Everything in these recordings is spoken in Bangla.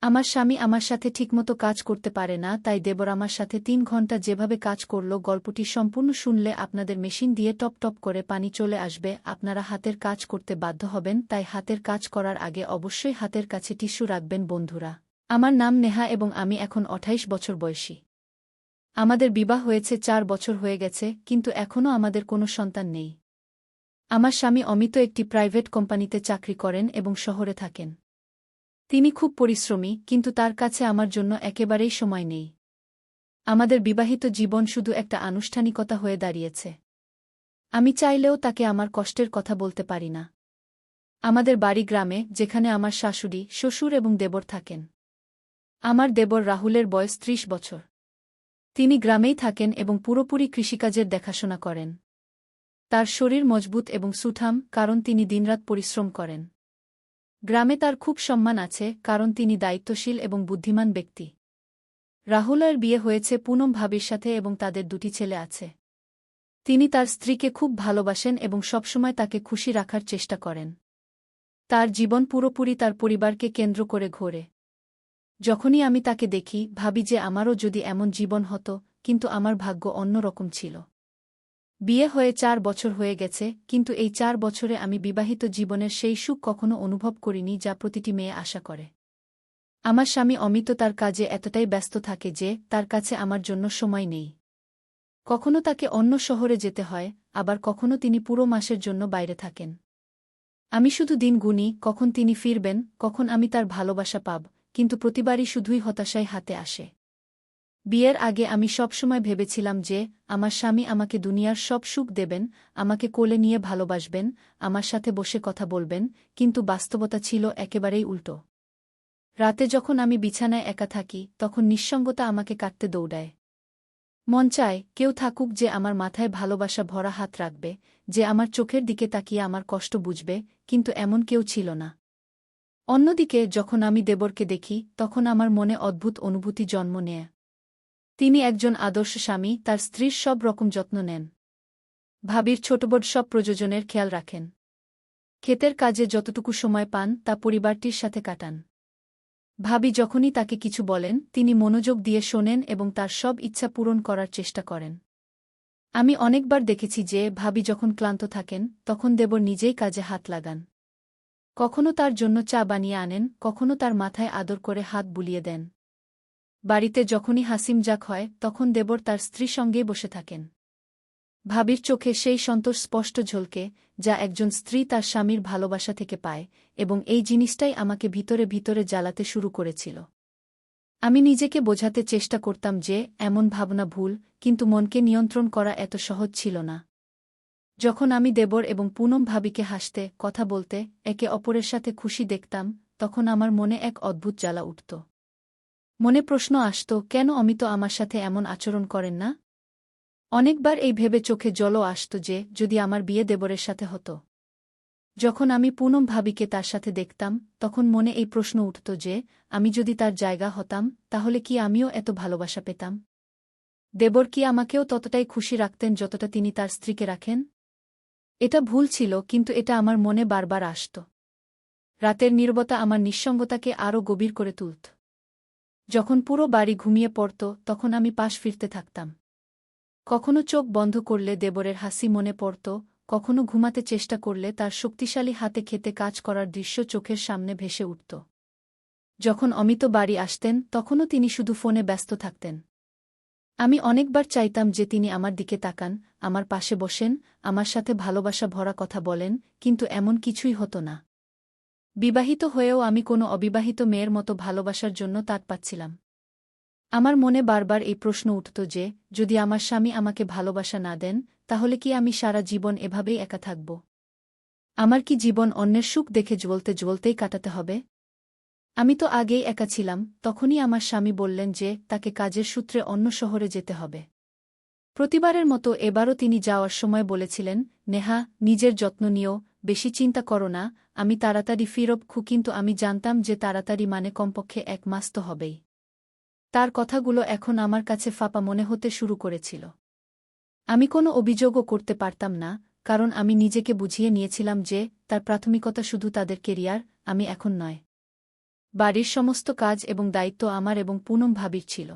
আমার স্বামী আমার সাথে ঠিকমতো কাজ করতে পারে না, তাই দেবর আমার সাথে ৩ ঘন্টা যেভাবে কাজ করল। গল্পটি সম্পূর্ণ শুনলে আপনাদের মেশিন দিয়ে টপ টপ করে পানি চলে আসবে। আপনারা হাতের কাজ করতে বাধ্য হবেন, তাই হাতের কাজ করার আগে অবশ্যই হাতের কাছে টিস্যু রাখবেন বন্ধুরা। আমার নাম নেহা এবং আমি এখন ২৮ বছর বয়সী। আমাদের বিবাহ হয়েছে ৪ বছর হয়ে গেছে, কিন্তু এখনও আমাদের কোনো সন্তান নেই। আমার স্বামী অমিত একটি প্রাইভেট কোম্পানিতে চাকরি করেন এবং শহরে থাকেন। তিনি খুব পরিশ্রমী, কিন্তু তার কাছে আমার জন্য একেবারেই সময় নেই। আমাদের বিবাহিত জীবন শুধু একটা আনুষ্ঠানিকতা হয়ে দাঁড়িয়েছে। আমি চাইলেও তাকে আমার কষ্টের কথা বলতে পারি না। আমাদের বাড়ি গ্রামে, যেখানে আমার শাশুড়ি, শ্বশুর এবং দেবর থাকেন। আমার দেবর রাহুলের বয়স ৩০ বছর। তিনি গ্রামেই থাকেন এবং পুরোপুরি কৃষিকাজের দেখাশোনা করেন। তার শরীর মজবুত এবং সুঠাম, কারণ তিনি দিনরাত পরিশ্রম করেন। গ্রামে তার খুব সম্মান আছে, কারণ তিনি দায়িত্বশীল এবং বুদ্ধিমান ব্যক্তি। রাহুলের বিয়ে হয়েছে পুনম ভাবির সাথে এবং তাদের ২টি ছেলে আছে। তিনি তার স্ত্রীকে খুব ভালোবাসেন এবং সবসময় তাকে খুশি রাখার চেষ্টা করেন। তার জীবন পুরোপুরি তার পরিবারকে কেন্দ্র করে ঘোরে। যখনই আমি তাকে দেখি, ভাবি যে আমারও যদি এমন জীবন হতো, কিন্তু আমার ভাগ্য অন্য রকম ছিল। বিয়ে হয়ে ৪ বছর হয়ে গেছে, কিন্তু এই ৪ বছরে আমি বিবাহিত জীবনের সেই সুখ কখনো অনুভব করিনি যা প্রতিটি মেয়ে আশা করে। আমার স্বামী অমিত তার কাজে এতটাই ব্যস্ত থাকে যে তার কাছে আমার জন্য সময় নেই। কখনো তাকে অন্য শহরে যেতে হয়, আবার কখনো তিনি পুরো মাসের জন্য বাইরে থাকেন। আমি শুধু দিন গুনি, কখন তিনি ফিরবেন, কখন আমি তার ভালোবাসা পাব, কিন্তু প্রতিবারই শুধুই হতাশায় হাতে আসে। বিয়ের আগে আমি সবসময় ভেবেছিলাম যে আমার স্বামী আমাকে দুনিয়ার সব সুখ দেবেন, আমাকে কোলে নিয়ে ভালোবাসবেন, আমার সাথে বসে কথা বলবেন, কিন্তু বাস্তবতা ছিল একেবারেই উল্টো। রাতে যখন আমি বিছানায় একা থাকি, তখন নিঃসঙ্গতা আমাকে কাটতে দৌড়ায়। মন চায় কেউ থাকুক যে আমার মাথায় ভালোবাসা ভরা হাত রাখবে, যে আমার চোখের দিকে তাকিয়ে আমার কষ্ট বুঝবে, কিন্তু এমন কেউ ছিল না। অন্যদিকে যখন আমি দেবরকে দেখি, তখন আমার মনে অদ্ভুত অনুভূতি জন্ম নেয়। তিনি একজন আদর্শ স্বামী, তার স্ত্রীর সব রকম যত্ন নেন। ভাবির ছোটবড় সব প্রয়োজনের খেয়াল রাখেন। ক্ষেতের কাজে যতটুকু সময় পান তা পরিবারটির সাথে কাটান। ভাবি যখনই তাকে কিছু বলেন, তিনি মনোযোগ দিয়ে শোনেন এবং তার সব ইচ্ছা পূরণ করার চেষ্টা করেন। আমি অনেকবার দেখেছি যে ভাবি যখন ক্লান্ত থাকেন, তখন দেবর নিজেই কাজে হাত লাগান। কখনো তার জন্য চা বানিয়ে আনেন, কখনো তার মাথায় আদর করে হাত বুলিয়ে দেন। বাড়িতে যখনই হাসিমজাক হয়, তখন দেবর তার স্ত্রীর সঙ্গেই বসে থাকেন। ভাবির চোখে সেই সন্তোষ স্পষ্ট ঝলকে, যা একজন স্ত্রী তার স্বামীর ভালোবাসা থেকে পায়, এবং এই জিনিসটাই আমাকে ভিতরে ভিতরে জ্বালাতে শুরু করেছিল। আমি নিজেকে বোঝাতে চেষ্টা করতাম যে এমন ভাবনা ভুল, কিন্তু মনকে নিয়ন্ত্রণ করা এত সহজ ছিল না। যখন আমি দেবর এবং পুনম ভাবিকে হাসতে, কথা বলতে, একে অপরের সাথে খুশি দেখতাম, তখন আমার মনে এক অদ্ভুত জ্বালা উঠত। মনে প্রশ্ন আসত, কেন অমিত আমার সাথে এমন আচরণ করেন না? অনেকবার এই ভেবে চোখে জলও আসত যে যদি আমার বিয়ে দেবরের সাথে হতো। যখন আমি পুনম ভাবিকে তার সাথে দেখতাম, তখন মনে এই প্রশ্ন উঠত যে আমি যদি তার জায়গা হতাম, তাহলে কি আমিও এত ভালোবাসা পেতাম? দেবর কি আমাকেও ততটাই খুশি রাখতেন যতটা তিনি তার স্ত্রীকে রাখেন? এটা ভুল ছিল, কিন্তু এটা আমার মনে বারবার আসত। রাতের নীরবতা আমার নিঃসঙ্গতাকে আরও গভীর করে তুলত। যখন পুরো বাড়ি ঘুমিয়ে পড়ত, তখন আমি পাশ ফিরতে থাকতাম। কখনো চোখ বন্ধ করলে দেবরের হাসি মনে পড়ত, কখনো ঘুমাতে চেষ্টা করলে তার শক্তিশালী হাতে খেতে কাজ করার দৃশ্য চোখের সামনে ভেসে উঠত। যখন অমিত বাড়ি আসতেন, তখনও তিনি শুধু ফোনে ব্যস্ত থাকতেন। আমি অনেকবার চাইতাম যে তিনি আমার দিকে তাকান, আমার পাশে বসেন, আমার সাথে ভালোবাসা ভরা কথা বলেন, কিন্তু এমন কিছুই হতো না। বিবাহিত হয়েও আমি কোনো অবিবাহিত মেয়ের মতো ভালোবাসার জন্য তাড় পাচ্ছিলাম। আমার মনে বারবার এই প্রশ্ন উঠত যে যদি আমার স্বামী আমাকে ভালোবাসা না দেন, তাহলে কি আমি সারা জীবন এভাবেই একা থাকব? আমার কি জীবন অন্যের সুখ দেখে জ্বলতে জ্বলতেই কাটাতে হবে? আমি তো আগেই একা ছিলাম। তখনই আমার স্বামী বললেন যে তাকে কাজের সূত্রে অন্য শহরে যেতে হবে। প্রতিবারের মতো এবারও তিনি যাওয়ার সময় বলেছিলেন, নেহা, নিজের যত্ন নিও, বেশি চিন্তা করো না, আমি তাড়াতাড়ি ফিরব। কিন্তু আমি জানতাম যে তাড়াতাড়ি মানে কমপক্ষে ১ মাস তো হবেই। তার কথাগুলো এখন আমার কাছে ফাঁপা মনে হতে শুরু করেছিল। আমি কোনো অভিযোগও করতে পারতাম না, কারণ আমি নিজেকে বুঝিয়ে নিয়েছিলাম যে তার প্রাথমিকতা শুধু তাদের কেরিয়ার, আমি এখন নয়। বাড়ির সমস্ত কাজ এবং দায়িত্ব আমার এবং পুনম ভাবির ছিল।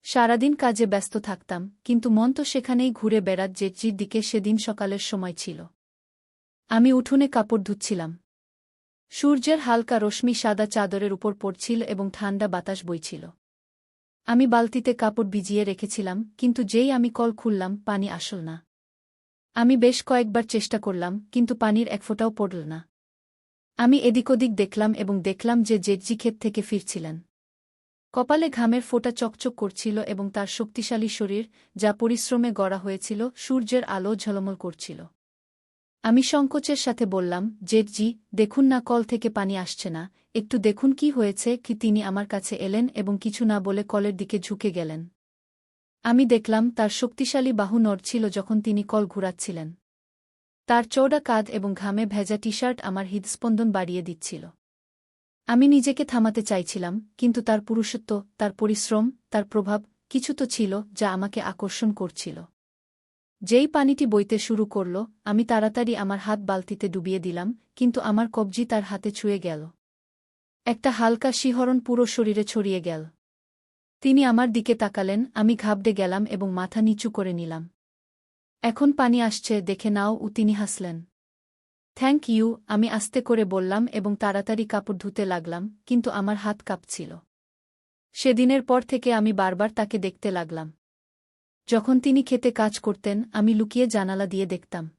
সারাদিন কাজে ব্যস্ত থাকতাম, কিন্তু মন তো সেখানেই ঘুরে বেড়াত জেঠির দিকে। সেদিন সকালের সময় ছিল। আমি উঠোনে কাপড় ধুচ্ছিলাম। সূর্যের হালকা রশ্মি সাদা চাদরের উপর পড়ছিল এবং ঠান্ডা বাতাস বইছিল। আমি বালতিতে কাপড় ভিজিয়ে রেখেছিলাম, কিন্তু যেই আমি কল খুললাম পানি আসল না। আমি বেশ কয়েকবার চেষ্টা করলাম, কিন্তু পানির এক ফোঁটাও পড়ল না। আমি এদিক ওদিক দেখলাম এবং দেখলাম যে জেঠজি ক্ষেত থেকে ফিরছিলেন। কপালে ঘামের ফোঁটা চকচক করছিল এবং তার শক্তিশালী শরীর, যা পরিশ্রমে গড়া হয়েছিল, সূর্যের আলো ঝলমল করছিল। আমি সংকোচের সাথে বললাম, জেঠজি, দেখুন না কল থেকে পানি আসছে না, একটু দেখুন কি হয়েছে কি। তিনি আমার কাছে এলেন এবং কিছু না বলে কলের দিকে ঝুঁকে গেলেন। আমি দেখলাম তার শক্তিশালী বাহু নড়ছিল যখন তিনি কল ঘুরাচ্ছিলেন। তার চওড়া কাঁধ এবং ঘামে ভেজা টি-শার্ট আমার হৃদস্পন্দন বাড়িয়ে দিচ্ছিল। আমি নিজেকে থামাতে চাইছিলাম, কিন্তু তার পুরুষত্ব, তার পরিশ্রম, তার প্রভাব, কিছু তো ছিল যা আমাকে আকর্ষণ করছিল। যেই পানিটি বইতে শুরু করল, আমি তাড়াতাড়ি আমার হাত বালতিতে ডুবিয়ে দিলাম, কিন্তু আমার কবজি তার হাতে ছুঁয়ে গেল। একটা হালকা শিহরণ পুরো শরীরে ছড়িয়ে গেল। তিনি আমার দিকে তাকালেন, আমি ঘাবড়ে গেলাম এবং মাথা নিচু করে নিলাম। এখন পানি আসছে, দেখে নাও। তিনি হাসলেন। থ্যাংক ইউ, আমি আস্তে করে বললাম এবং তাড়াতাড়ি কাপড় ধুতে লাগলাম, কিন্তু আমার হাত কাঁপছিল। সেদিনের পর থেকে আমি বারবার তাকে দেখতে লাগলাম। যখন তিনি খেতে কাজ করতেন, আমি লুকিয়ে জানালা দিয়ে দেখতাম।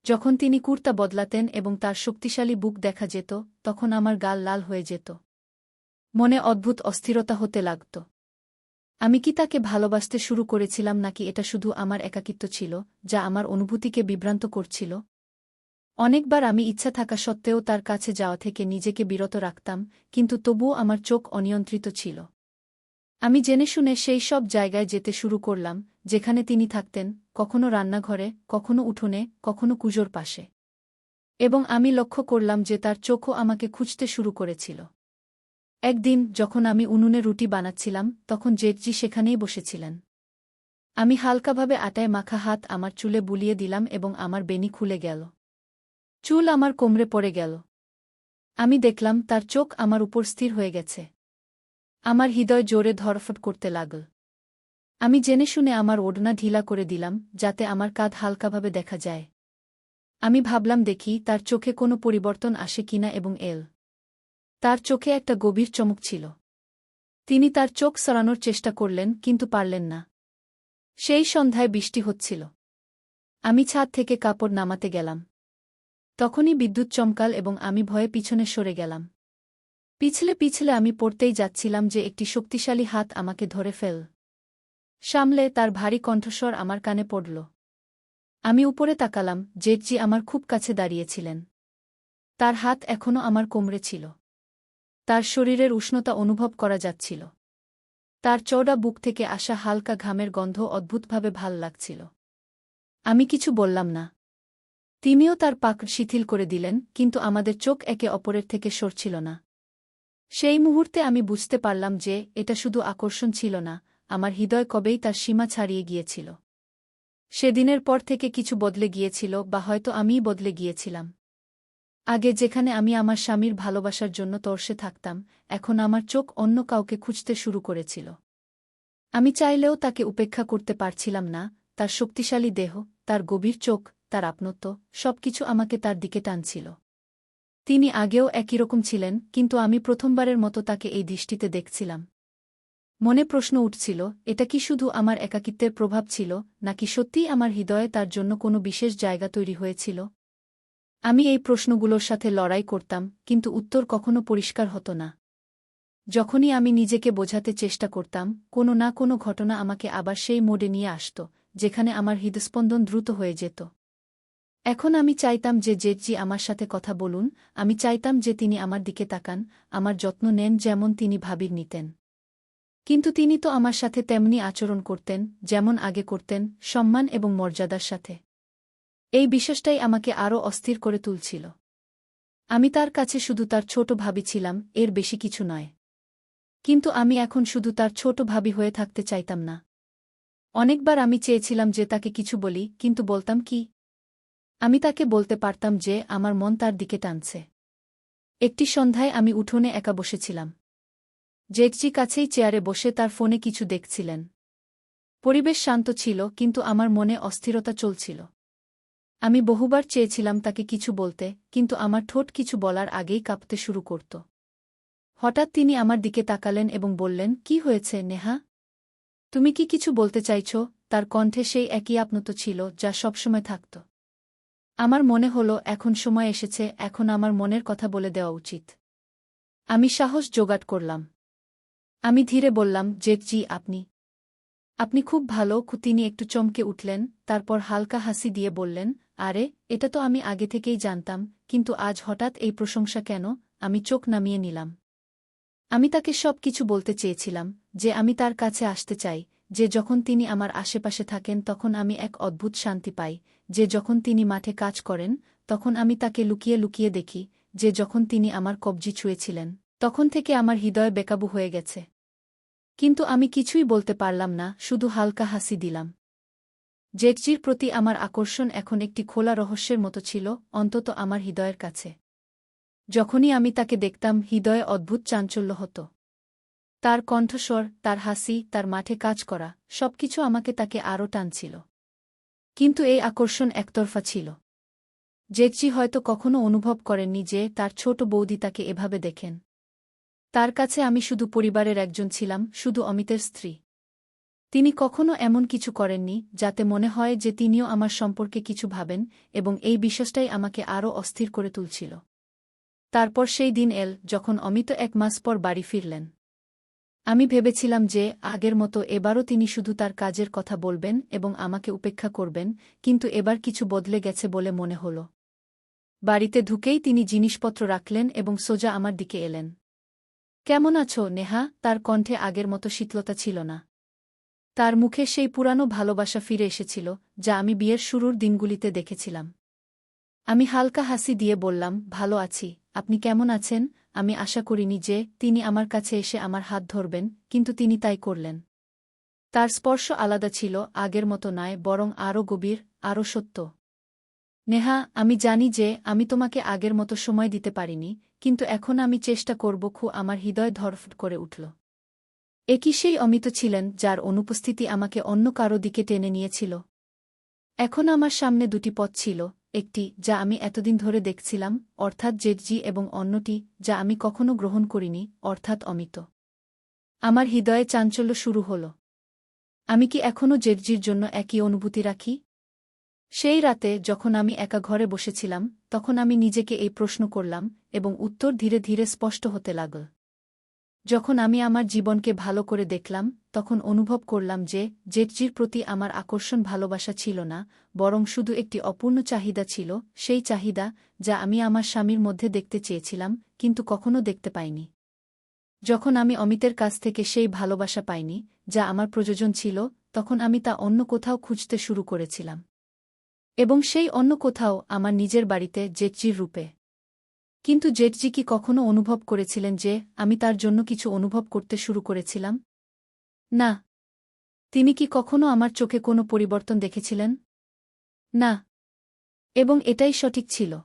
যখন তিনি কুর্তা বদলাতেন এবং তার শক্তিশালী বুক দেখা যেত, তখন আমার গাল লাল হয়ে যেত। মনে অদ্ভুত অস্থিরতা হতে লাগত। আমি কি তাকে ভালোবাসতে শুরু করেছিলাম, নাকি এটা শুধু আমার একাকিত্ব ছিল, যা আমার অনুভূতিকে বিভ্রান্ত করছিল? অনেকবার আমি ইচ্ছা থাকা সত্ত্বেও তার কাছে যাওয়া থেকে নিজেকে বিরত রাখতাম, কিন্তু তবুও আমার চোখ অনিয়ন্ত্রিত ছিল। আমি জেনে শুনে সেই সব জায়গায় যেতে শুরু করলাম, যেখানে তিনি থাকতেন, কখনো রান্নাঘরে, কখনো উঠোনে, কখনো কুজোর পাশে। এবং আমি লক্ষ্য করলাম যে তার চোখও আমাকে খুঁজতে শুরু করেছিল। একদিন যখন আমি উনুনে রুটি বানাচ্ছিলাম, তখন জেঠজি সেখানেই বসেছিলেন। আমি হালকাভাবে আটায় মাখা হাত আমার চুলে বুলিয়ে দিলাম এবং আমার বেনি খুলে গেল। চুল আমার কোমরে পড়ে গেল। আমি দেখলাম তার চোখ আমার উপর স্থির হয়ে গেছে। আমার হৃদয় জোরে ধড়ফড় করতে লাগল। আমি জেনে শুনে আমার ওড়না ঢিলা করে দিলাম, যাতে আমার কাঁধ হালকাভাবে দেখা যায়। আমি ভাবলাম দেখি তার চোখে কোনো পরিবর্তন আসে কিনা এবং তার চোখে একটা গভীর চমক ছিল। তিনি তার চোখ সরানোর চেষ্টা করলেন, কিন্তু পারলেন না। সেই সন্ধ্যায় বৃষ্টি হচ্ছিল। আমি ছাদ থেকে কাপড় নামাতে গেলাম। তখনই বিদ্যুৎ চমকাল এবং আমি ভয়ে পিছনে সরে গেলাম। পিছলে পিছলে আমি পড়তেই যাচ্ছিলাম যে একটি শক্তিশালী হাত আমাকে ধরে সামলে তার ভারী কণ্ঠস্বর আমার কানে পড়ল। আমি উপরে তাকালাম, জেঠজি আমার খুব কাছে দাঁড়িয়েছিলেন। তার হাত এখনও আমার কোমরে ছিল। তার শরীরের উষ্ণতা অনুভব করা যাচ্ছিল। তার চওড়া বুক থেকে আসা হালকা ঘামের গন্ধ অদ্ভুতভাবে ভাল লাগছিল। আমি কিছু বললাম না। তিনিও তার পাক শিথিল করে দিলেন, কিন্তু আমাদের চোখ একে অপরের থেকে সরছিল না। সেই মুহূর্তে আমি বুঝতে পারলাম যে এটা শুধু আকর্ষণ ছিল না, আমার হৃদয় কবেই তার সীমা ছাড়িয়ে গিয়েছিল। সেদিনের পর থেকে কিছু বদলে গিয়েছিল, বা হয়তো আমিই বদলে গিয়েছিলাম। আগে যেখানে আমি আমার স্বামীর ভালোবাসার জন্য তর্ষে থাকতাম, এখন আমার চোখ অন্য কাউকে খুঁজতে শুরু করেছিল। আমি চাইলেও তাকে উপেক্ষা করতে পারছিলাম না। তার শক্তিশালী দেহ, তার গভীর চোখ, তার আপনত্ব, সবকিছু আমাকে তার দিকে টানছিল। তিনি আগেও একই রকম ছিলেন, কিন্তু আমি প্রথমবারের মতো তাকে এই দৃষ্টিতে দেখছিলাম। মনে প্রশ্ন উঠছিল, এটা কি শুধু আমার একাকিত্বের প্রভাব ছিল, নাকি সত্যিই আমার হৃদয়ে তার জন্য কোনো বিশেষ জায়গা তৈরি হয়েছিল? আমি এই প্রশ্নগুলোর সাথে লড়াই করতাম, কিন্তু উত্তর কখনো পরিষ্কার হতো না। যখনই আমি নিজেকে বোঝাতে চেষ্টা করতাম, কোনো না কোনো ঘটনা আমাকে আবার সেই মোড়ে নিয়ে আসত, যেখানে আমার হৃদস্পন্দন দ্রুত হয়ে যেত। এখন আমি চাইতাম যে জেঠজি আমার সাথে কথা বলুন, আমি চাইতাম যে তিনি আমার দিকে তাকান, আমার যত্ন নেন যেমন তিনি ভাবির নিতেন। কিন্তু তিনি তো আমার সাথে তেমনি আচরণ করতেন, যেমন আগে করতেন, সম্মান এবং মর্যাদার সাথে। এই বিশ্বাসটাই আমাকে আরও অস্থির করে তুলছিল। আমি তার কাছে শুধু তার ছোট ভাবি ছিলাম, এর বেশি কিছু নয়। কিন্তু আমি এখন শুধু তার ছোট ভাবি হয়ে থাকতে চাইতাম না। অনেকবার আমি চেয়েছিলাম যে তাকে কিছু বলি, কিন্তু বলতাম কি? আমি তাকে বলতে পারতাম যে আমার মন তার দিকে টানছে। একটি সন্ধ্যায় আমি উঠোনে একা বসেছিলাম। জেঠজি কাছেই চেয়ারে বসে তার ফোনে কিছু দেখছিলেন। পরিবেশ শান্ত ছিল, কিন্তু আমার মনে অস্থিরতা চলছিল। আমি বহুবার চেয়েছিলাম তাকে কিছু বলতে, কিন্তু আমার ঠোঁট কিছু বলার আগেই কাঁপতে শুরু করত। হঠাৎ তিনি আমার দিকে তাকালেন এবং বললেন, "কি হয়েছে, নেহা? তুমি কি কিছু বলতে চাইছ?" তার কণ্ঠে সেই একই আপনত ছিল যা সবসময় থাকত। আমার মনে হলো এখন সময় এসেছে, এখন আমার মনের কথা বলে দেওয়া উচিত। আমি সাহস জোগাড় করলাম। আমি ধীরে বললাম, "জেঠজি, আপনি খুব ভালো।" তিনি একটু চমকে উঠলেন, তারপর হালকা হাসি দিয়ে বললেন, "আরে, এটা তো আমি আগে থেকেই জানতাম, কিন্তু আজ হঠাৎ এই প্রশংসা কেন?" আমি চোখ নামিয়ে নিলাম। আমি তাকে সব কিছু বলতে চেয়েছিলাম, যে আমি তার কাছে আসতে চাই, যে যখন তিনি আমার আশেপাশে থাকেন তখন আমি এক অদ্ভুত শান্তি পাই, যে যখন তিনি মাঠে কাজ করেন তখন আমি তাকে লুকিয়ে লুকিয়ে দেখি, যে যখন তিনি আমার কবজি ছুঁয়েছিলেন তখন থেকে আমার হৃদয় বেকাবু হয়ে গেছে। কিন্তু আমি কিছুই বলতে পারলাম না, শুধু হালকা হাসি দিলাম। জেঠজির প্রতি আমার আকর্ষণ এখন একটি খোলা রহস্যের মতো ছিল, অন্তত আমার হৃদয়ের কাছে। যখনই আমি তাকে দেখতাম হৃদয়ে অদ্ভুত চাঞ্চল্য হতো। তার কণ্ঠস্বর, তার হাসি, তার মাঠে কাজ করা, সবকিছু আমাকে তাকে আরও টানছিল। কিন্তু এই আকর্ষণ একতরফা ছিল। জেঠজি হয়তো কখনো অনুভব করেননি যে তার ছোট বৌদি তাকে এভাবে দেখেন। তার কাছে আমি শুধু পরিবারের একজন ছিলাম, শুধু অমিতের স্ত্রী। তিনি কখনো এমন কিছু করেননি যাতে মনে হয় যে তিনিও আমার সম্পর্কে কিছু ভাবেন, এবং এই বিশ্বাসটাই আমাকে আরও অস্থির করে তুলছিল। তারপর সেই দিন এল যখন অমিত 1 মাস পর বাড়ি ফিরলেন। আমি ভেবেছিলাম যে আগের মতো এবারও তিনি শুধু তার কাজের কথা বলবেন এবং আমাকে উপেক্ষা করবেন, কিন্তু এবার কিছু বদলে গেছে বলে মনে হল। বাড়িতে ঢুকেই তিনি জিনিসপত্র রাখলেন এবং সোজা আমার দিকে এলেন। "কেমন আছো, নেহা?" তার কণ্ঠে আগের মতো শীতলতা ছিল না। তার মুখে সেই পুরানো ভালোবাসা ফিরে এসেছিল, যা আমি বিয়ের শুরুর দিনগুলিতে দেখেছিলাম। আমি হালকা হাসি দিয়ে বললাম, "ভালো আছি। আপনি কেমন আছেন?" আমি আশা করিনি যে তিনি আমার কাছে এসে আমার হাত ধরবেন, কিন্তু তিনি তাই করলেন। তার স্পর্শ আলাদা ছিল, আগের মতো নয়, বরং আরও গভীর, আরও সত্য। "নেহা, আমি জানি যে আমি তোমাকে আগের মতো সময় দিতে পারিনি, কিন্তু এখন আমি চেষ্টা করব।" আমার হৃদয় ধড়ফড় করে উঠল। একই সেই অমিত ছিলেন যার অনুপস্থিতি আমাকে অন্য কারো দিকে টেনে নিয়েছিল। এখন আমার সামনে দুটি পথ ছিল, একটি যা আমি এতদিন ধরে দেখছিলাম, অর্থাৎ জেঠজি, এবং অন্যটি যা আমি কখনো গ্রহণ করিনি, অর্থাৎ অমিত। আমার হৃদয়ে চাঞ্চল্য শুরু হল। আমি কি এখনও জেঠজির জন্য একই অনুভূতি রাখি? সেই রাতে যখন আমি একা ঘরে বসেছিলাম, তখন আমি নিজেকে এই প্রশ্ন করলাম, এবং উত্তর ধীরে ধীরে স্পষ্ট হতে লাগল। যখন আমি আমার জীবনকে ভালো করে দেখলাম, তখন অনুভব করলাম যে জেঠজির প্রতি আমার আকর্ষণ ভালোবাসা ছিল না, বরং শুধু একটি অপূর্ণ চাহিদা ছিল, সেই চাহিদা যা আমি আমার স্বামীর মধ্যে দেখতে চেয়েছিলাম, কিন্তু কখনো দেখতে পাইনি। যখন আমি অমিতের কাছ থেকে সেই ভালোবাসা পাইনি, যা আমার প্রয়োজন ছিল, তখন আমি তা অন্য কোথাও খুঁজতে শুরু করেছিলাম। এবং সেই অন্য কোথাও আমার নিজের বাড়িতে, জেঠজির রূপে। কিন্তু জেঠজি কি কখনো অনুভব করেছিলেন যে আমি তার জন্য কিছু অনুভব করতে শুরু করেছিলাম? না। তিনি কি কখনো আমার চোখে কোনো পরিবর্তন দেখেছিলেন? না। এবং এটাই সঠিক ছিল।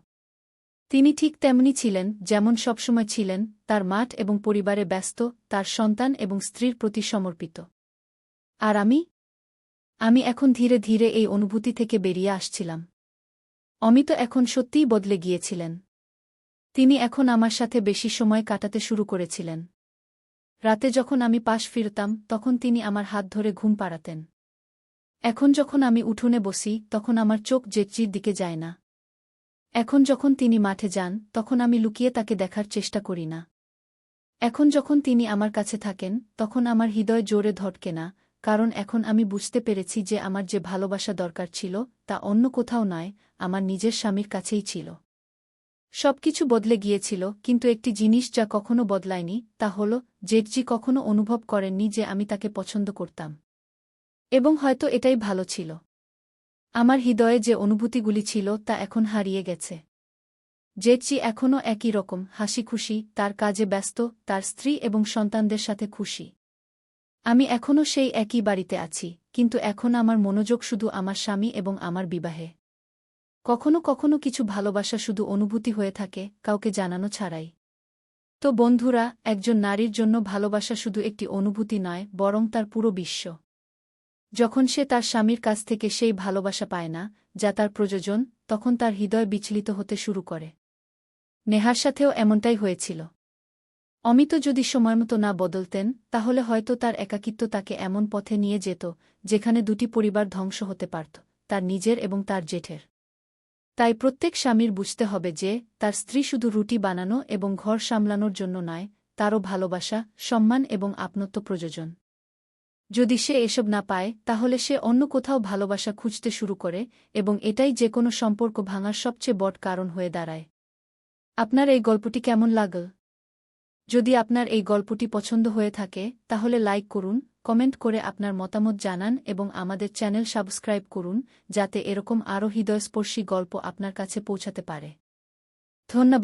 তিনি ঠিক তেমনি ছিলেন যেমন সবসময় ছিলেন, তার মাঠ এবং পরিবারে ব্যস্ত, তার সন্তান এবং স্ত্রীর প্রতি সমর্পিত। আর আমি এখন ধীরে ধীরে এই অনুভূতি থেকে বেরিয়ে আসছিলাম। অমিত এখন সত্যিই বদলে গিয়েছিলেন। তিনি এখন আমার সাথে বেশি সময় কাটাতে শুরু করেছিলেন। রাতে যখন আমি পাশ ফিরতাম তখন তিনি আমার হাত ধরে ঘুম পাড়াতেন। এখন যখন আমি উঠোনে বসি তখন আমার চোখ জেঠজির দিকে যায় না। এখন যখন তিনি মাঠে যান তখন আমি লুকিয়ে তাকে দেখার চেষ্টা করি না। এখন যখন তিনি আমার কাছে থাকেন তখন আমার হৃদয় জোরে ধড়কে না, কারণ এখন আমি বুঝতে পেরেছি যে আমার যে ভালোবাসা দরকার ছিল তা অন্য কোথাও নয়, আমার নিজের স্বামীর কাছেই ছিল। সবকিছু বদলে গিয়েছিল, কিন্তু একটি জিনিস যা কখনো বদলায়নি, তা হল জেঠজি কখনো অনুভব করেননি যে আমি তাকে পছন্দ করতাম। এবং হয়তো এটাই ভালো ছিল। আমার হৃদয়ে যে অনুভূতিগুলি ছিল তা এখন হারিয়ে গেছে। জেঠজি এখনও একই রকম হাসি খুশি, তার কাজে ব্যস্ত, তার স্ত্রী এবং সন্তানদের সাথে খুশি। আমি এখনও সেই একই বাড়িতে আছি, কিন্তু এখন আমার মনোযোগ শুধু আমার স্বামী এবং আমার বিবাহে। কখনো কখনো কিছু ভালোবাসা শুধু অনুভূতি হয়ে থাকে, কাউকে জানানো ছাড়াই। তো বন্ধুরা, একজন নারীর জন্য ভালোবাসা শুধু একটি অনুভূতি নয়, বরং তার পুরো বিশ্ব। যখন সে তার স্বামীর কাছ থেকে সেই ভালোবাসা পায় না, যা তার প্রয়োজন, তখন তার হৃদয় বিচলিত হতে শুরু করে। নেহার সাথেও এমনটাই হয়েছিল। অমিত যদি সময়মতো না বদলতেন, তাহলে হয়তো তার একাকিত্ব তাকে এমন পথে নিয়ে যেত, যেখানে দুটি পরিবার ধ্বংস হতে পারত, তার নিজের এবং তার জেঠের। তাই প্রত্যেক স্বামীর বুঝতে হবে যে, তার স্ত্রী শুধু রুটি বানানো এবং ঘর সামলানোর জন্য নয়, তারও ভালোবাসা, সম্মান এবং আপনত্ব প্রয়োজন। যদি সে এসব না পায়, তাহলে সে অন্য কোথাও ভালোবাসা খুঁজতে শুরু করে, এবং এটাই যে কোনো সম্পর্ক ভাঙার সবচেয়ে বড় কারণ হয়ে দাঁড়ায়। আপনার এই গল্পটি কেমন লাগল? যদি আপনার এই গল্পটি পছন্দ হয়ে থাকে, তাহলে লাইক করুন, কমেন্ট করে আপনার মতামত জানান এবং আমাদের চ্যানেল সাবস্ক্রাইব করুন, যাতে এরকম আরও হৃদয়স্পর্শী গল্প আপনার কাছে পৌঁছাতে পারে। ধন্যবাদ।